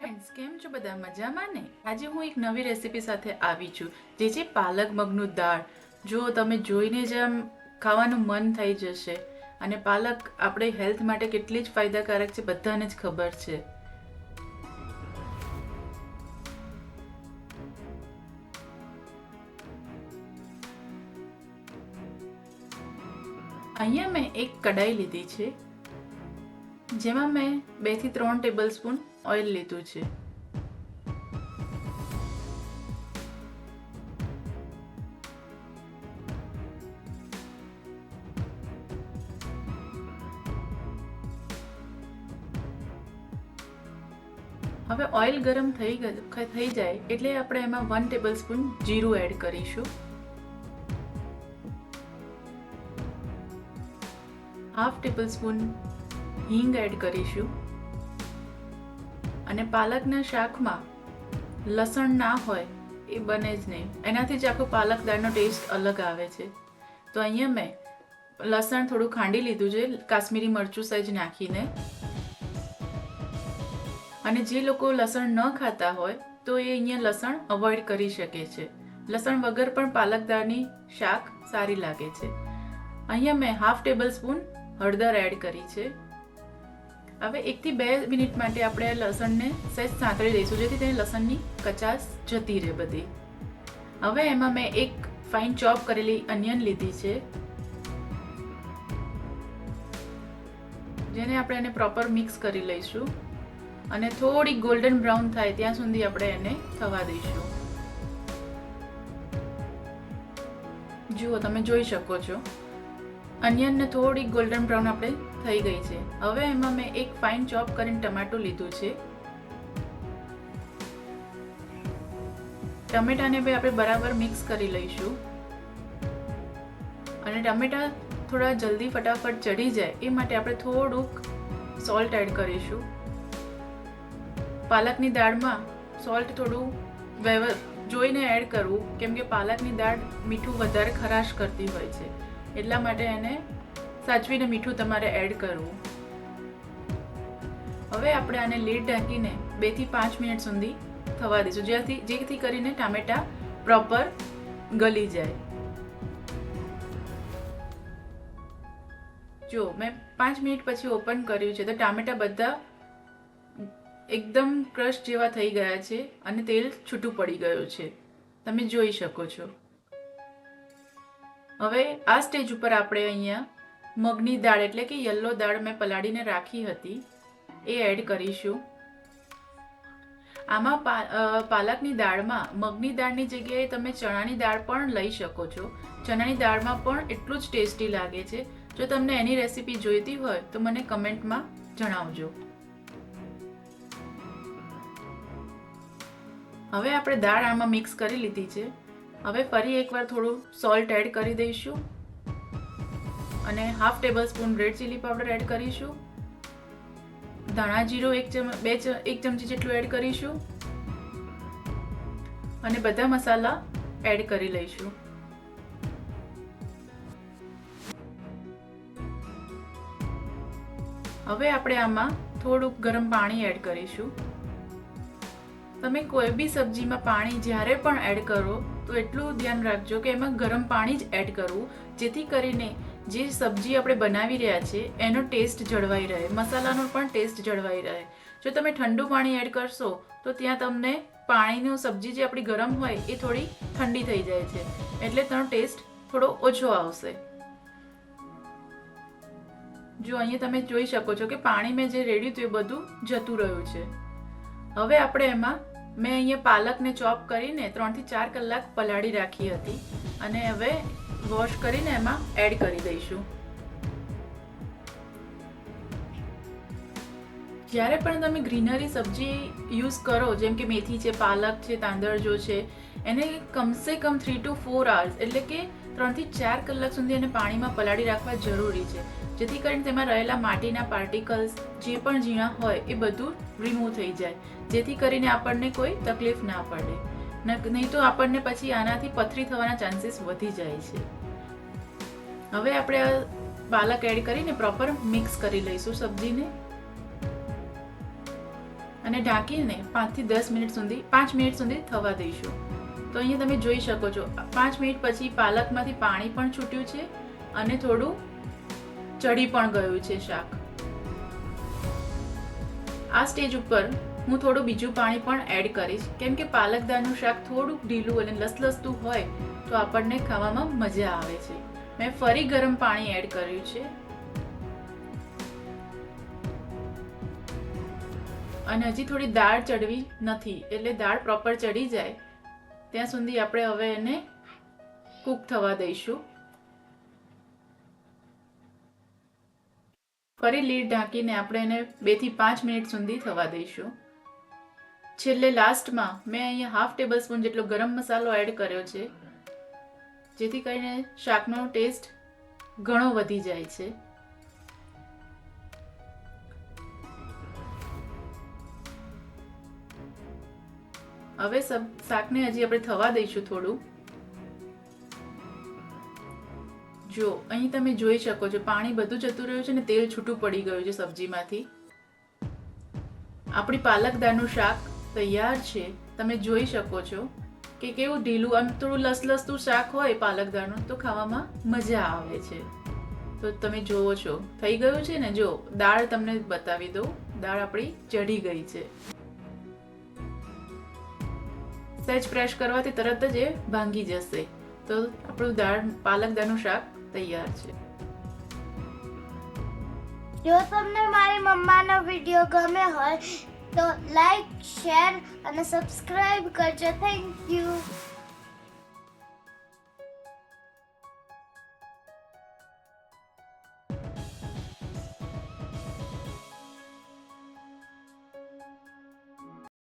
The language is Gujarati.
ફ્રેન્ડ્સ, કેમ છો બધા? મજામાં ને? આજે હું એક નવી રેસીપી સાથે આવી છું, જે છે પાલક મગનું દાળ. જો તમે જોઈને જ આમ ખાવાનું મન થઈ જશે. અને પાલક આપણે હેલ્થ માટે કેટલી જ ફાયદાકારક છે બધાને જ ખબર છે. અહીંયા મેં એક કઢાઈ લીધી છે, જેમાં મેં 2 થી 3 ટેબલ સ્પૂન ઓઇલ લીધું છે. હવે ઓઇલ ગરમ થઈ જાય એટલે આપણે એમાં 1 ટેબલ સ્પૂન જીરું એડ કરીશું, હાફ ટેબલ સ્પૂન હિંગ એડ કરીશું. અને પાલકના શાકમાં લસણ ના હોય એ બને જ નહીં, એનાથી જ આખો પાલક દાળનો ટેસ્ટ અલગ આવે છે. તો અહીંયા મેં લસણ થોડું ખાંડી લીધું છે, કાશ્મીરી મરચું સહેજ નાખીને. અને જે લોકો લસણ ન ખાતા હોય તો એ અહીંયા લસણ અવોઇડ કરી શકે છે. લસણ વગર પણ પાલક દાળની શાક સારી લાગે છે. અહીંયા મેં હાફ ટેબલ સ્પૂન હળદર એડ કરી છે. હવે 1 થી 2 મિનિટ માટે આપણે આ લસણને સહેજ સાંતળી દઈશું, જેથી તેની લસણની કચાશ જતી રહે બધી. હવે એમાં મેં એક ફાઇન ચોપ કરેલી અનિયન લીધી છે, જેને આપણે એને પ્રોપર મિક્સ કરી લઈશું. અને થોડી ગોલ્ડન બ્રાઉન થાય ત્યાં સુધી આપણે એને થવા દઈશું. જુઓ, તમે જોઈ શકો છો અનિયનને થોડી ગોલ્ડન બ્રાઉન આપણે થઈ ગઈ છે. હવે એમાં મેં એક ફાઇન ચોપ કરીને ટમાટું લીધું છે. ટમેટાને બી આપણે બરાબર મિક્સ કરી લઈશું. અને ટમેટા થોડા જલ્દી ફટાફટ ચડી જાય એ માટે આપણે થોડુંક સોલ્ટ એડ કરીશું. પાલકની દાળમાં સોલ્ટ થોડું જોઈને એડ કરવું, કેમ કે પાલકની દાળ મીઠું વધારે ખરાશ કરતી હોય છે, એટલા માટે એને સાચવીને મીઠું તમારે એડ કરવું. હવે આપણે આને લીડ ઢાંકીને 2 થી 5 મિનિટ સુધી થવા દઈશું, જેથી કરીને ટામેટા પ્રોપર ગળી જાય. જો મેં 5 મિનિટ પછી ઓપન કર્યું છે તો ટામેટા બધા એકદમ ક્રશ જેવા થઈ ગયા છે અને તેલ છૂટું પડી ગયું છે, તમે જોઈ શકો છો. હવે આ સ્ટેજ ઉપર આપણે અહીંયા મગની દાળ એટલે કે યલો દાળ મેં પલાળીને રાખી હતી એ એડ કરીશું. આમાં પાલકની દાળમાં મગની દાળની જગ્યાએ તમે ચણાની દાળ પણ લઈ શકો છો. ચણાની દાળમાં પણ એટલું જ ટેસ્ટી લાગે છે. જો તમને એની રેસીપી જોઈતી હોય તો મને કમેન્ટમાં જણાવજો. હવે આપણે દાળ આમાં મિક્સ કરી લીધી છે. હવે ફરી એકવાર થોડું સોલ્ટ એડ કરી દઈશું અને half tablespoon red chilli powder add કરીશું. ધાણા જીરું 1 ચમચી જેટલું એડ કરીશું અને બધા મસાલા એડ કરી લઈશું. હવે આપણે આમાં થોડુંક ગરમ પાણી એડ કરીશું. તમે કોઈ બી સબ્જીમાં પાણી જ્યારે પણ એડ કરો તો એટલું ધ્યાન રાખજો કે એમાં ગરમ પાણી જ એડ કરવું, જેથી કરીને જે સબ્જી આપણે બનાવી રહ્યા છે એનો ટેસ્ટ જળવાઈ રહે, મસાલાનો પણ ટેસ્ટ જળવાઈ રહે. જો તમે ઠંડુ પાણી એડ કરશો તો ત્યાં તમને પાણીનું સબ્જી જે આપણી ગરમ હોય એ થોડી ઠંડી થઈ જાય છે, એટલે તેનો ટેસ્ટ થોડો ઓછો આવશે. જો અહીંયા તમે જોઈ શકો છો કે પાણી મેં જે રેડ્યું હતું એ બધું જતું રહ્યું છે. હવે આપણે એમાં મેં અહીંયા પાલકને ચોપ કરીને 3 થી 4 કલાક પલાળી રાખી હતી અને હવે વોશ કરીને એમાં એડ કરી દઈશું. જ્યારે પણ તમે ગ્રીનરી સબ્જી યુઝ કરો, જેમ કે મેથી છે, પાલક છે, તાંદળજો છે, એને કમસે કમ 3 to 4 hours એટલે કે 3 થી 4 કલાક સુધી એને પાણીમાં પલાળી રાખવા જરૂરી છે, જેથી કરીને તેમાં રહેલા માટીના પાર્ટિકલ્સ જે પણ ઝીણા હોય એ બધું રિમૂવ થઈ જાય, જેથી કરીને આપણને કોઈ તકલીફ ના પડે. નહીં તો આપણને પછી આનાથી પથરી થવાના ચાન્સીસ વધી જાય છે. હવે આપણે આ પાલક એડ કરીને પ્રોપર મિક્સ કરી લઈશું સબ્જીને. અને ઢાંકીને 5 થી 10 મિનિટ સુધી 5 મિનિટ સુધી થવા દઈશું. તો અહીંયા તમે જોઈ શકો છો 5 મિનિટ પછી પાલકમાંથી પાણી પણ છૂટ્યું છે અને થોડું ચડી પણ ગયું છે શાક. આ સ્ટેજ ઉપર હું થોડું બીજું પાણી પણ એડ કરીશ, કેમ કે પાલક દાળનું શાક થોડુંક ઢીલું અને લસલસતું હોય તો આપણને ખાવામાં મજા આવે છે. મેં ફરી ગરમ પાણી એડ કર્યું છે અને હજી થોડી દાળ ચડવી નથી, એટલે દાળ પ્રોપર ચડી જાય ત્યાં સુધી આપણે હવે એને કૂક થવા દઈશું. ફરી લીડ ઢાંકીને આપણે એને 2 થી 5 મિનિટ સુધી થવા દઈશું. છેલ્લે લાસ્ટમાં મેં અહીંયા હાફ ટેબલ સ્પૂન જેટલો ગરમ મસાલો એડ કર્યો છે, જેથી કરીને શાકનો ટેસ્ટ ઘણો વધી જાય છે. હવે શાકને હજી આપણે થવા દઈશું થોડું. જો અહીં તમે જોઈ શકો છો પાણી બધું જતું રહ્યું છે ને તેલ છૂટું પડી ગયું છે સબ્જીમાંથી. આપણી પાલક દાળનું શાક તૈયાર છે. તમે જોઈ શકો છો કે કેવું ઢીલું, આમ થોડું લસલસતું શાક હોય પાલક દાળનું તો ખાવામાં મજા આવે છે. તો તમે જોવો છો થઈ ગયું છે ને. જો દાળ તમને બતાવી દઉં, દાળ આપણી ચઢી ગઈ છે. સહેજ પ્રેસ કરવાથી તરત જ એ ભાંગી જશે. તો આપણું પાલક દાળનું શાક તૈયાર છે. જો તમને મારી મમ્માનો વિડીયો ગમે હોય તો લાઈક, શેર અને સબસ્ક્રાઇબ કરજો. Thank you.